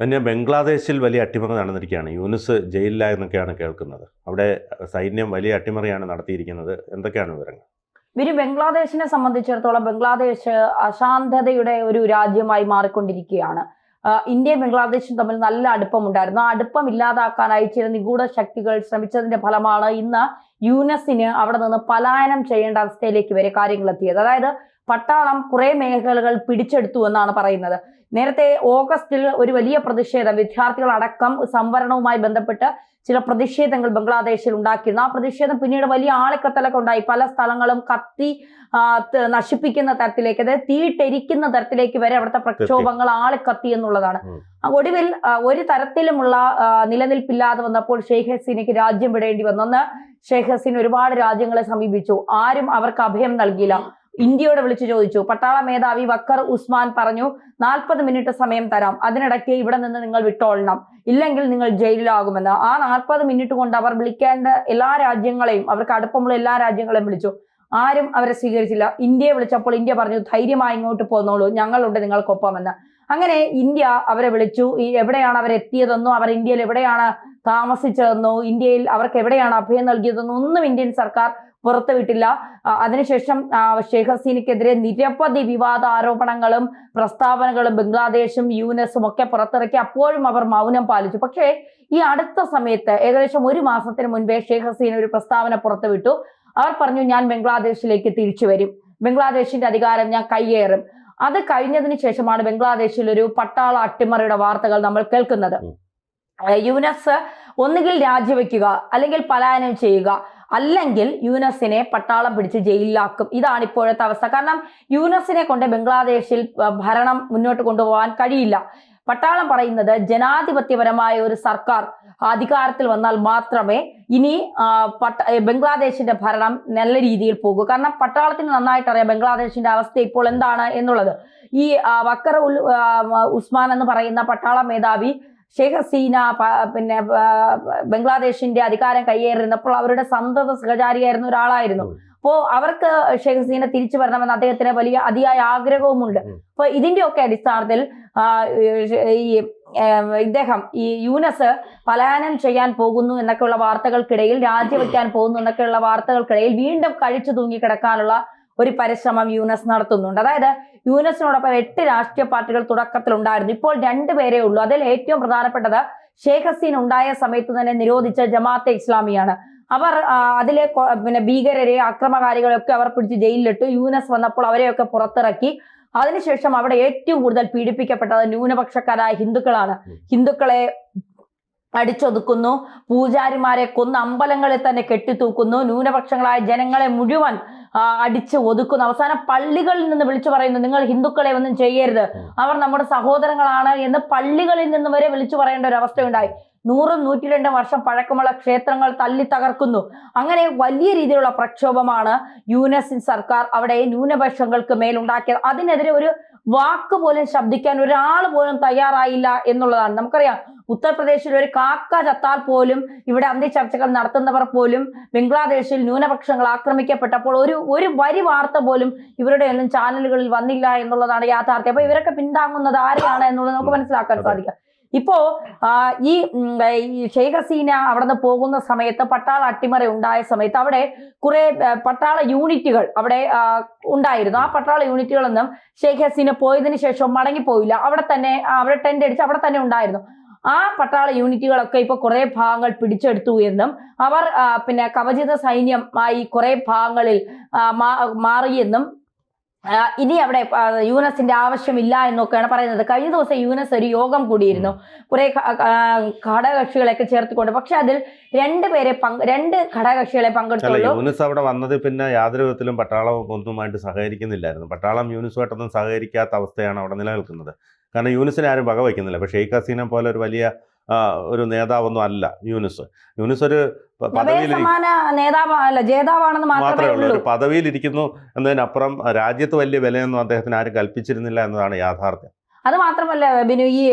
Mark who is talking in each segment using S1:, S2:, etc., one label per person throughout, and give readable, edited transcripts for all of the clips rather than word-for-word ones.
S1: പിന്നെ ബംഗ്ലാദേശിൽ വലിയ അട്ടിമറി നടന്നിരിക്കുകയാണ്. യൂനുസ് ജയിലിലായെന്നൊക്കെയാണ് കേൾക്കുന്നത്. അവിടെ സൈന്യം വലിയ അട്ടിമറിയാണ് നടത്തിയിരിക്കുന്നത്. എന്തൊക്കെയാണ് വിവരങ്ങൾ?
S2: ബംഗ്ലാദേശിനെ സംബന്ധിച്ചിടത്തോളം ബംഗ്ലാദേശ് അശാന്തതയുടെ ഒരു രാജ്യമായി മാറിക്കൊണ്ടിരിക്കുകയാണ്. ഇന്ത്യയും ബംഗ്ലാദേശും തമ്മിൽ നല്ല അടുപ്പമുണ്ടായിരുന്നു. ആ അടുപ്പം ഇല്ലാതാക്കാനായി ചില നിഗൂഢ ശക്തികൾ ശ്രമിച്ചതിന്റെ ഫലമാണ് ഇന്ന് യൂനസിന് അവിടെ നിന്ന് പലായനം ചെയ്യേണ്ട അവസ്ഥയിലേക്ക് വരെ കാര്യങ്ങൾ എത്തിയത്. അതായത് പട്ടാളം കുറെ മേഖലകൾ പിടിച്ചെടുത്തു എന്നാണ് പറയുന്നത്. നേരത്തെ ഓഗസ്റ്റിൽ ഒരു വലിയ പ്രതിഷേധം, വിദ്യാർത്ഥികളടക്കം സംവരണവുമായി ബന്ധപ്പെട്ട് ചില പ്രതിഷേധങ്ങൾ ബംഗ്ലാദേശിൽ ഉണ്ടാക്കിയിരുന്നു. ആ പ്രതിഷേധം പിന്നീട് വലിയ ആളിക്കത്തലൊക്കെ ഉണ്ടായി. പല സ്ഥലങ്ങളും കത്തി നശിപ്പിക്കുന്ന തരത്തിലേക്ക്, അതായത് തീയിട്ടെരിക്കുന്ന തരത്തിലേക്ക് വരെ അവിടുത്തെ പ്രക്ഷോഭങ്ങൾ ആളിക്കത്തി എന്നുള്ളതാണ്. ഒടുവിൽ ഒരു തരത്തിലുമുള്ള നിലനിൽപ്പില്ലാതെ വന്നപ്പോൾ ഷെയ്ഖ് ഹസീനയ്ക്ക് രാജ്യം വിടേണ്ടി വന്നു. അന്ന് ഷെയ്ഖ് ഹസീന ഒരുപാട് രാജ്യങ്ങളെ സമീപിച്ചു. ആരും അവർക്ക് അഭയം നൽകിയില്ല. ഇന്ത്യയോട് വിളിച്ചു ചോദിച്ചു. പട്ടാള മേധാവി വക്കർ ഉസ്മാൻ പറഞ്ഞു, 40 മിനിറ്റ് സമയം തരാം, അതിനിടയ്ക്ക് ഇവിടെ നിന്ന് നിങ്ങൾ വിട്ടോളണം, ഇല്ലെങ്കിൽ നിങ്ങൾ ജയിലിലാകുമെന്ന്. ആ 40 മിനിറ്റ് കൊണ്ട് അവർ വിളിക്കേണ്ട എല്ലാ രാജ്യങ്ങളെയും, അവർക്ക് അടുപ്പമുള്ള എല്ലാ രാജ്യങ്ങളെയും വിളിച്ചു. ആരും അവരെ സ്വീകരിച്ചില്ല. ഇന്ത്യയെ വിളിച്ചപ്പോൾ ഇന്ത്യ പറഞ്ഞു, ധൈര്യമായി ഇങ്ങോട്ട് പോന്നോളൂ, ഞങ്ങളുണ്ട് നിങ്ങൾക്കൊപ്പമെന്ന്. അങ്ങനെ ഇന്ത്യ അവരെ വിളിച്ചു. എവിടെയാണ് അവരെത്തിയതെന്നോ അവർ ഇന്ത്യയിൽ എവിടെയാണ് താമസിച്ചതെന്നോ ഇന്ത്യയിൽ അവർക്ക് എവിടെയാണ് അഭയം നൽകിയതെന്നോ ഒന്നും ഇന്ത്യൻ സർക്കാർ പുറത്തുവിട്ടില്ല. അതിനുശേഷം ഷെയ്ഖ് ഹസീനയ്ക്കെതിരെ നിരവധി വിവാദ ആരോപണങ്ങളും പ്രസ്താവനകളും ബംഗ്ലാദേശും യൂനസും ഒക്കെ പുറത്തിറക്കി. അപ്പോഴും അവർ മൗനം പാലിച്ചു. പക്ഷേ ഈ അടുത്ത സമയത്ത് ഏകദേശം 1 മാസത്തിന് മുൻപേ ഷെയ്ഖ് ഹസീന ഒരു പ്രസ്താവന പുറത്തുവിട്ടു. അവർ പറഞ്ഞു, ഞാൻ ബംഗ്ലാദേശിലേക്ക് തിരിച്ചു വരും, ബംഗ്ലാദേശിന്റെ അധികാരം ഞാൻ കയ്യേറും. അത് കഴിഞ്ഞതിന് ശേഷമാണ് ബംഗ്ലാദേശിൽ ഒരു പട്ടാള അട്ടിമറിയുടെ വാർത്തകൾ നമ്മൾ കേൾക്കുന്നത്. യൂനസ് ഒന്നുകിൽ രാജിവെക്കുക, അല്ലെങ്കിൽ പലായനം ചെയ്യുക, അല്ലെങ്കിൽ യൂനസിനെ പട്ടാളം പിടിച്ച് ജയിലിലാക്കും. ഇതാണ് ഇപ്പോഴത്തെ അവസ്ഥ. കാരണം യൂനസിനെ കൊണ്ട് ബംഗ്ലാദേശിൽ ഭരണം മുന്നോട്ട് കൊണ്ടുപോകാൻ കഴിയില്ല. പട്ടാളം പറയുന്നത് ജനാധിപത്യപരമായ ഒരു സർക്കാർ അധികാരത്തിൽ വന്നാൽ മാത്രമേ ഇനി ബംഗ്ലാദേശിന്റെ ഭരണം നല്ല രീതിയിൽ പോകൂ. കാരണം പട്ടാളത്തിന് നന്നായിട്ട് അറിയാം ബംഗ്ലാദേശിന്റെ അവസ്ഥ ഇപ്പോൾ എന്താണ് എന്നുള്ളത്. ഈ വക്കർ ഉസ്മാൻ എന്ന് പറയുന്ന പട്ടാള മേധാവി ഷെയ്ഖ് ഹസീന പിന്നെ ബംഗ്ലാദേശിന്റെ അധികാരം കയ്യേറിയിരുന്നപ്പോൾ അവരുടെ സന്തത സഹചാരിയായിരുന്ന ഒരാളായിരുന്നു. അപ്പോ അവർക്ക് ഷെയ്ഖ് ഹസീന തിരിച്ചു വരണമെന്ന് അദ്ദേഹത്തിന് വലിയ അതിയായ ആഗ്രഹവുമുണ്ട്. അപ്പൊ ഇതിന്റെയൊക്കെ അടിസ്ഥാനത്തിൽ ഈ യൂനസ് പലായനം ചെയ്യാൻ പോകുന്നു എന്നൊക്കെയുള്ള വാർത്തകൾക്കിടയിൽ, രാജിവെക്കാൻ പോകുന്നു എന്നൊക്കെയുള്ള വാർത്തകൾക്കിടയിൽ വീണ്ടും കഴിച്ചു തൂങ്ങിക്കിടക്കാനുള്ള ഒരു പരിശ്രമം യൂനസ് നടത്തുന്നുണ്ട്. അതായത് യൂനസിനോടൊപ്പം 8 രാഷ്ട്രീയ പാർട്ടികൾ തുടക്കത്തിലുണ്ടായിരുന്നു. ഇപ്പോൾ 2 പേരേ ഉള്ളൂ. അതിൽ ഏറ്റവും പ്രധാനപ്പെട്ടത് ഷെയ്ഖ് ഹസീന ഉണ്ടായ സമയത്ത് തന്നെ നിരോധിച്ച ജമാഅത്തെ ഇസ്ലാമിയാണ്. അവർ അതിലെ ഭീകരരെ, അക്രമകാരികളെയൊക്കെ അവർ പിടിച്ച് ജയിലിലിട്ടു. യൂനസ് വന്നപ്പോൾ അവരെയൊക്കെ പുറത്തിറക്കി. അതിനുശേഷം അവിടെ ഏറ്റവും കൂടുതൽ പീഡിപ്പിക്കപ്പെട്ടത് ന്യൂനപക്ഷക്കാരായ ഹിന്ദുക്കളാണ്. ഹിന്ദുക്കളെ അടിച്ചൊതുക്കുന്നു, പൂജാരിമാരെ കൊന്ന് അമ്പലങ്ങളിൽ തന്നെ കെട്ടിത്തൂക്കുന്നു, ന്യൂനപക്ഷങ്ങളായ ജനങ്ങളെ മുഴുവൻ അടിച്ച് ഒതുക്കുന്നു. അവസാനം പള്ളികളിൽ നിന്ന് വിളിച്ചു പറയുന്നു, നിങ്ങൾ ഹിന്ദുക്കളെ ഒന്നും ചെയ്യരുത്, അവർ നമ്മുടെ സഹോദരങ്ങളാണ് എന്ന് പള്ളികളിൽ നിന്ന് വരെ വിളിച്ചു പറയേണ്ട ഒരു അവസ്ഥയുണ്ടായി. 100-102 വർഷം പഴക്കമുള്ള ക്ഷേത്രങ്ങൾ തല്ലി തകർക്കുന്നു. അങ്ങനെ വലിയ രീതിയിലുള്ള പ്രക്ഷോഭമാണ് യൂനസിൻ സർക്കാർ അവിടെ ന്യൂനപക്ഷങ്ങൾക്ക് മേലുണ്ടാക്കിയത്. അതിനെതിരെ ഒരു വാക്ക് പോലും ശബ്ദിക്കാൻ ഒരാൾ പോലും തയ്യാറായില്ല എന്നുള്ളതാണ്. നമുക്കറിയാം, ഉത്തർപ്രദേശിൽ ഒരു കാക്ക ചത്താൽ പോലും ഇവിടെ അന്ത്യചർച്ചകൾ നടത്തുന്നവർ പോലും ബംഗ്ലാദേശിൽ ന്യൂനപക്ഷങ്ങൾ ആക്രമിക്കപ്പെട്ടപ്പോൾ ഒരു വരി വാർത്ത പോലും ഇവരുടെ ഒന്നും ചാനലുകളിൽ വന്നില്ല എന്നുള്ളതാണ് യാഥാർത്ഥ്യം. അപ്പൊ ഇവരൊക്കെ പിന്താങ്ങുന്നത് ആരെയാണ് എന്നുള്ളത് നമുക്ക് മനസ്സിലാക്കാൻ സാധിക്കും. ഇപ്പോ ഈ ഷെയ്ഖ് ഹസീന അവിടെ നിന്ന് പോകുന്ന സമയത്ത്, പട്ടാള അട്ടിമറി ഉണ്ടായ സമയത്ത് അവിടെ കുറെ പട്ടാള യൂണിറ്റുകൾ അവിടെ ഉണ്ടായിരുന്നു. ആ പട്ടാള യൂണിറ്റുകളൊന്നും ഷെയ്ഖ് ഹസീന പോയതിനു ശേഷം മടങ്ങിപ്പോയില്ല. അവിടെ തന്നെ അവിടെ ടെന്റ് അടിച്ച് അവിടെ തന്നെ ഉണ്ടായിരുന്നു. ആ പട്ടാള യൂണിറ്റുകളൊക്കെ ഇപ്പൊ കുറെ ഭാഗങ്ങൾ പിടിച്ചെടുത്തു എന്നും അവർ കവചിത സൈന്യമായി കുറെ ഭാഗങ്ങളിൽ മാറിയെന്നും ഇനി അവിടെ യൂനസിന്റെ ആവശ്യമില്ല എന്നൊക്കെയാണ് പറയുന്നത്. കഴിഞ്ഞ ദിവസം യൂനസ് ഒരു യോഗം കൂടിയിരുന്നു, കുറെ ഘടകകക്ഷികളെയൊക്കെ ചേർത്തുകൊണ്ട്. പക്ഷെ അതിൽ 2 ഘടകകക്ഷികളെ പങ്കെടുത്തുള്ളൂ.
S1: യൂനസ് അവിടെ വന്നത് പിന്നെ യാതൊരു വിധത്തിലും പട്ടാളം ഒന്നുമായിട്ട് സഹകരിക്കുന്നില്ലായിരുന്നു. പട്ടാളം യൂനസുമായിട്ടൊന്നും സഹകരിക്കാത്ത അവസ്ഥയാണ് അവിടെ നിലനിൽക്കുന്നത്. കാരണം യൂനസിനെ ആരും വകവയ്ക്കുന്നില്ല. പക്ഷേ ഷെയ്ഖ് ഹസീന പോലെ ഒരു വലിയ ഒരു നേതാവൊന്നും അല്ല യൂനസ്. യൂനസ് ഒരു മാത്രമേ ഉള്ളൂ, ഒരു പദവിയിലിരിക്കുന്നു എന്നതിനപ്പുറം രാജ്യത്ത് വലിയ വിലയൊന്നും അദ്ദേഹത്തിന് ആരും കൽപ്പിച്ചിരുന്നില്ല എന്നതാണ് യാഥാർത്ഥ്യം.
S2: അത് മാത്രമല്ല ബിനു, ഈ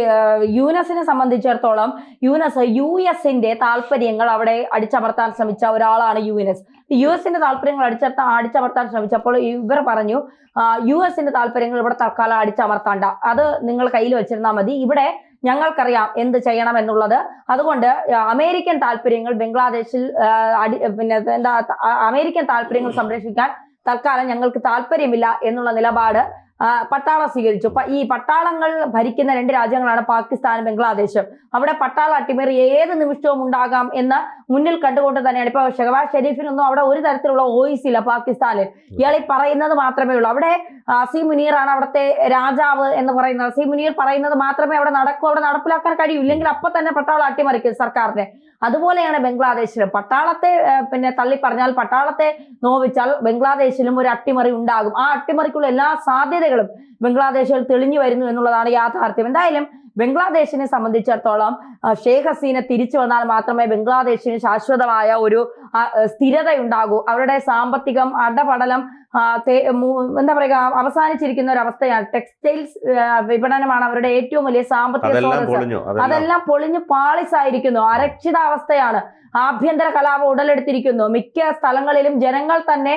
S2: യൂനസിനെ സംബന്ധിച്ചിടത്തോളം യൂനസ് US-ന്റെ താല്പര്യങ്ങൾ അവിടെ അടിച്ചമർത്താൻ ശ്രമിച്ച ഒരാളാണ് യൂനസ്. US-ന്റെ താല്പര്യങ്ങൾ അടിച്ചമർത്താൻ ശ്രമിച്ചപ്പോൾ ഇവർ പറഞ്ഞു, US-ന്റെ താല്പര്യങ്ങൾ ഇവിടെ തൽക്കാലം അടിച്ചമർത്താണ്ട, അത് നിങ്ങൾ കയ്യിൽ വെച്ചിരുന്നാൽ മതി, ഇവിടെ ഞങ്ങൾക്കറിയാം എന്ത് ചെയ്യണം എന്നുള്ളത്. അതുകൊണ്ട് അമേരിക്കൻ താല്പര്യങ്ങൾ ബംഗ്ലാദേശിൽ അമേരിക്കൻ താല്പര്യങ്ങൾ സംരക്ഷിക്കാൻ തൽക്കാലം ഞങ്ങൾക്ക് താല്പര്യമില്ല എന്നുള്ള നിലപാട് പട്ടാളം സ്വീകരിച്ചു. ഈ പട്ടാളങ്ങൾ ഭരിക്കുന്ന 2 രാജ്യങ്ങളാണ് പാകിസ്ഥാനും ബംഗ്ലാദേശും. അവിടെ പട്ടാള അട്ടിമറി ഏത് നിമിഷവും ഉണ്ടാകാം എന്ന് മുന്നിൽ കണ്ടുകൊണ്ട് തന്നെയാണ് ഇപ്പൊ ഷഹബാസ് ഷെരീഫിനൊന്നും അവിടെ ഒരു തരത്തിലുള്ള വോയിസ് ഇല്ല പാകിസ്ഥാനിൽ. ഇയാൾ ഈ പറയുന്നത് മാത്രമേ ഉള്ളൂ. അവിടെ അസീം മുനീർ ആണ് അവിടുത്തെ രാജാവ് എന്ന് പറയുന്നത്. അസീം മുനീർ പറയുന്നത് മാത്രമേ അവിടെ നടക്കൂ, അവിടെ നടപ്പിലാക്കാൻ കഴിയൂ. ഇല്ലെങ്കിൽ അപ്പൊ തന്നെ പട്ടാളം അട്ടിമറിക്കും സർക്കാരിനെ. അതുപോലെയാണ് ബംഗ്ലാദേശിലും. പട്ടാളത്തെ തള്ളി പറഞ്ഞാൽ, പട്ടാളത്തെ നോവിച്ചാൽ ബംഗ്ലാദേശിലും ഒരു അട്ടിമറി ഉണ്ടാകും. ആ അട്ടിമറിക്കുള്ള എല്ലാ സാധ്യതകളും ബംഗ്ലാദേശിൽ തെളിഞ്ഞു വരുന്നു എന്നുള്ളതാണ് യാഥാർത്ഥ്യം. എന്തായാലും ബംഗ്ലാദേശിനെ സംബന്ധിച്ചിടത്തോളം ഷെയ്ഖ് ഹസീന തിരിച്ചു വന്നാൽ മാത്രമേ ബംഗ്ലാദേശിന് ശാശ്വതമായ ഒരു സ്ഥിരത ഉണ്ടാകൂ. അവരുടെ സാമ്പത്തികം അടപടലം എന്താ പറയുക അവസാനിച്ചിരിക്കുന്ന ഒരു അവസ്ഥയാണ്. ടെക്സ്റ്റൈൽസ് വിപണനമാണ് അവരുടെ ഏറ്റവും വലിയ സാമ്പത്തിക സ്രോതസ്. അതെല്ലാം പൊളിഞ്ഞു പാളിസായിരിക്കുന്നു. അരക്ഷിതാവസ്ഥയാണ്. ആഭ്യന്തര കലാപം ഉടലെടുത്തിരിക്കുന്നു. മിക്ക സ്ഥലങ്ങളിലും ജനങ്ങൾ തന്നെ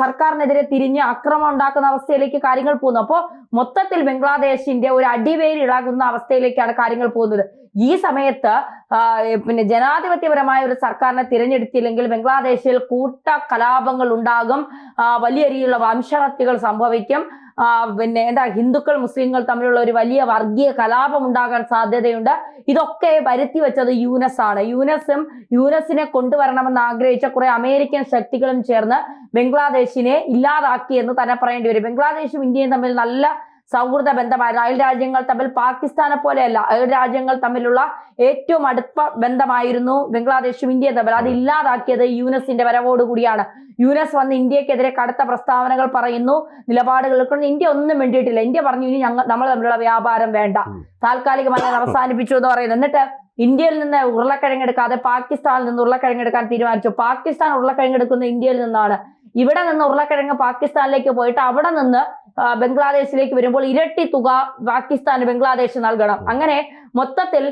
S2: സർക്കാരിനെതിരെ തിരിഞ്ഞ് അക്രമം ഉണ്ടാക്കുന്ന അവസ്ഥയിലേക്ക് കാര്യങ്ങൾ പോകുന്നു. അപ്പോൾ മൊത്തത്തിൽ ബംഗ്ലാദേശിന്റെ ഒരു അടിവേരി ഇളകുന്ന അവസ്ഥയിലേക്കാണ് കാര്യങ്ങൾ പോകുന്നത്. ഈ സമയത്ത് ജനാധിപത്യപരമായ ഒരു സർക്കാരിനെ തിരഞ്ഞെടുത്തില്ലെങ്കിൽ ബംഗ്ലാദേശിൽ കൂട്ട കലാപങ്ങൾ ഉണ്ടാകും, വലിയ രീതിയിലുള്ള വംശഹത്യകൾ സംഭവിക്കും. ഹിന്ദുക്കൾ മുസ്ലിങ്ങൾ തമ്മിലുള്ള ഒരു വലിയ വർഗീയ കലാപം ഉണ്ടാകാൻ സാധ്യതയുണ്ട്. ഇതൊക്കെ വരുത്തി വെച്ചത് യൂനസ് ആണ്. യൂനസിനെ കൊണ്ടുവരണമെന്ന് ആഗ്രഹിച്ച കുറെ അമേരിക്കൻ ശക്തികളും ചേർന്ന് ബംഗ്ലാദേശിനെ ഇല്ലാതാക്കി എന്ന് തന്നെ പറയേണ്ടി വരും. ബംഗ്ലാദേശും ഇന്ത്യയും തമ്മിൽ നല്ല സൗഹൃദ ബന്ധമായിരുന്നു. അയൽ രാജ്യങ്ങൾ തമ്മിൽ പാകിസ്ഥാനെ പോലെയല്ല, അയൽ രാജ്യങ്ങൾ തമ്മിലുള്ള ഏറ്റവും അടുത്ത ബന്ധമായിരുന്നു ബംഗ്ലാദേശും ഇന്ത്യയും തമ്മിൽ. അത് ഇല്ലാതാക്കിയത് യൂനസിന്റെ വരവോടുകൂടിയാണ്. യൂനസ് വന്ന് ഇന്ത്യക്കെതിരെ കടുത്ത പ്രസ്താവനകൾ പറയുന്നു, നിലപാടുകൾക്കൊന്നും ഇന്ത്യ ഒന്നും വേണ്ടിയിട്ടില്ല. ഇന്ത്യ പറഞ്ഞു ഇനി നമ്മൾ തമ്മിലുള്ള വ്യാപാരം വേണ്ട, താൽക്കാലികമായി അവസാനിപ്പിച്ചു എന്ന് പറയുന്നു. എന്നിട്ട് ഇന്ത്യയിൽ നിന്ന് ഉരുളക്കിഴങ്ങെടുക്കാതെ പാകിസ്ഥാനിൽ നിന്ന് ഉരുളക്കിഴങ്ങെടുക്കാൻ തീരുമാനിച്ചു. പാകിസ്ഥാൻ ഉരുളക്കിഴങ്ങെടുക്കുന്ന ഇന്ത്യയിൽ നിന്നാണ്. ഇവിടെ നിന്ന് ഉരുളക്കിഴങ്ങ് പാകിസ്ഥാനിലേക്ക് പോയിട്ട് അവിടെ നിന്ന് ബംഗ്ലാദേശിലേക്ക് വരുമ്പോൾ ഇരട്ടി തുക പാകിസ്ഥാന് ബംഗ്ലാദേശ് നൽകണം. അങ്ങനെ മൊത്തത്തിൽ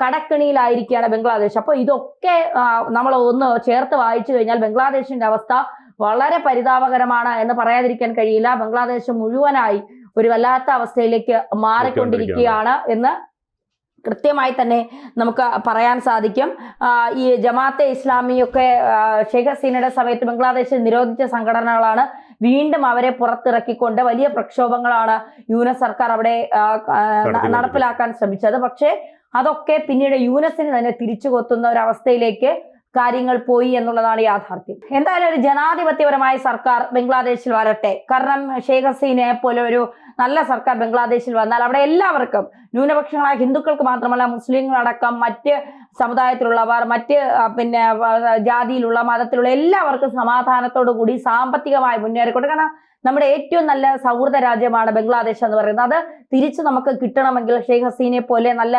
S2: കടക്കിണിയിലായിരിക്കുകയാണ് ബംഗ്ലാദേശ്. അപ്പൊ ഇതൊക്കെ നമ്മൾ ഒന്ന് ചേർത്ത് വായിച്ചു കഴിഞ്ഞാൽ ബംഗ്ലാദേശിന്റെ അവസ്ഥ വളരെ പരിതാപകരമാണ് എന്ന് പറയാതിരിക്കാൻ കഴിയില്ല. ബംഗ്ലാദേശ് മുഴുവനായി ഒരു വല്ലാത്ത അവസ്ഥയിലേക്ക് മാറിക്കൊണ്ടിരിക്കുകയാണ് എന്ന് കൃത്യമായി തന്നെ നമുക്ക് പറയാൻ സാധിക്കും. ഈ ജമാഅത്തെ ഇസ്ലാമിയൊക്കെ ഷെയ്ഖ് ഹസീനയുടെ സമയത്ത് ബംഗ്ലാദേശിൽ നിരോധിച്ച സംഘടനകളാണ്. വീണ്ടും അവരെ പുറത്തിറക്കിക്കൊണ്ട് വലിയ പ്രക്ഷോഭങ്ങളാണ് യൂനസ് സർക്കാർ അവിടെ നടപ്പിലാക്കാൻ ശ്രമിച്ചത്. പക്ഷേ അതൊക്കെ പിന്നീട് യൂനസിന് തന്നെ തിരിച്ചു കൊത്തുന്ന ഒരു അവസ്ഥയിലേക്ക് കാര്യങ്ങൾ പോയി എന്നുള്ളതാണ് യാഥാർത്ഥ്യം. എന്തായാലും ഒരു ജനാധിപത്യപരമായ സർക്കാർ ബംഗ്ലാദേശിൽ വരട്ടെ. കാരണം ഷെയ്ഖ് ഹസീനയെ പോലെ ഒരു നല്ല സർക്കാർ ബംഗ്ലാദേശിൽ വന്നാൽ അവിടെ എല്ലാവർക്കും, ന്യൂനപക്ഷങ്ങളായ ഹിന്ദുക്കൾക്ക് മാത്രമല്ല മുസ്ലിങ്ങളടക്കം മറ്റ് സമുദായത്തിലുള്ളവർ, മറ്റ് ജാതിയിലുള്ള മതത്തിലുള്ള എല്ലാവർക്കും സമാധാനത്തോടു കൂടി സാമ്പത്തികമായി മുന്നേറിക്കൊണ്ട്, കാരണം നമ്മുടെ ഏറ്റവും നല്ല സൗഹൃദ രാജ്യമാണ് ബംഗ്ലാദേശ് എന്ന് പറയുന്നത്. അത് തിരിച്ചു നമുക്ക് കിട്ടണമെങ്കിൽ ഷെയ്ഖ് ഹസീനയെ പോലെ നല്ല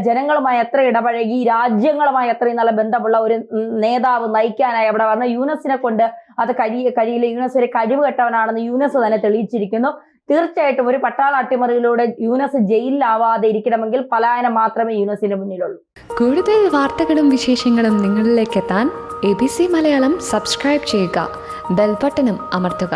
S2: ജനങ്ങളുമായി എത്ര ഇടപഴകി, രാജ്യങ്ങളുമായി എത്രയും നല്ല ബന്ധമുള്ള ഒരു നേതാവ് നയിക്കാനായി അവിടെ വന്ന യൂനസിനെ കൊണ്ട് അത് കഴിയില്ല. യൂനസ് ഒരു കഴിവ് കെട്ടവനാണെന്ന് യൂനസ് തന്നെ തെളിയിച്ചിരിക്കുന്നു. തീർച്ചയായിട്ടും ഒരു പട്ടാള അട്ടിമറിയിലൂടെ യൂനസ് ജയിലിലാവാതെ ഇരിക്കണമെങ്കിൽ പലായനം മാത്രമേ യൂനസിന്റെ മുന്നിലുള്ളൂ.
S3: കൂടുതൽ വാർത്തകളും വിശേഷങ്ങളും നിങ്ങളിലേക്ക് എത്താൻ ABC മലയാളം സബ്സ്ക്രൈബ് ചെയ്യുക, ബെൽ ബട്ടണും അമർത്തുക.